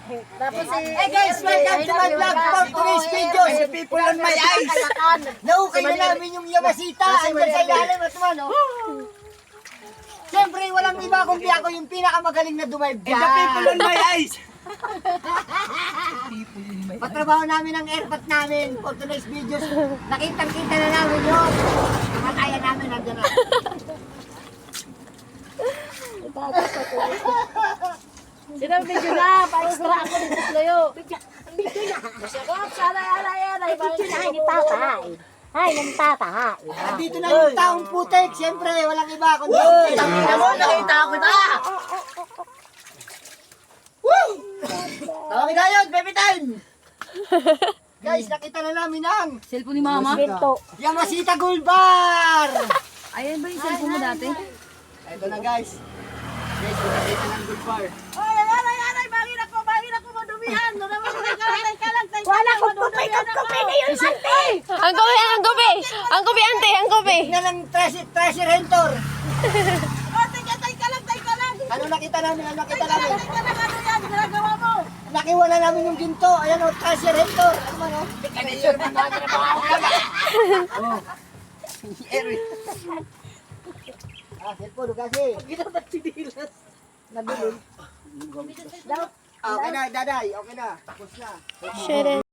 Tapos Hey guys, welcome to my vlog for today's videos. People on my eyes. Naukay na namin yung Yamasita. Andyan sa ilalim at naman, oh. Siyempre, walang iba kundi ako yung pinakamagaling na dumive dyan. And the people on my eyes. Patrabaho namin ang airpot namin for today's videos. Nakitang-kita na namin yun. Kamatayan namin, andyan na. Sinang video na, pa-extra ako dito sa'yo. Masakot, sana yan. Ay, ni tatay. Ay, ng tatay. Dito na yung taong putek. Siyempre, walang iba kundi Nakita ko na. Woo! Tawagin na yun, baby time! Guys, nakita na namin ang Cellphone ni mama? Yamasita Gold Bar! Ayan ba yung cellphone mo dati? Ito na guys. Guys, nakita ng Gold Bar. Ay, bangin ako, madumihan. Doon naman, wala ko, kupi na yun, ante. Ang kubi, ante, ang kubi. Tingnan ng treasure hunter. Tay ka lang. Ano nakita namin? Ano yan, ginagawa mo? Nakiwa na namin yung ginto. Ayan o, treasure hunter. Ano man o? Cellphone kasi. Ginabat si Dilas. Okay na, daday. Okay na. Tapos na. Share it.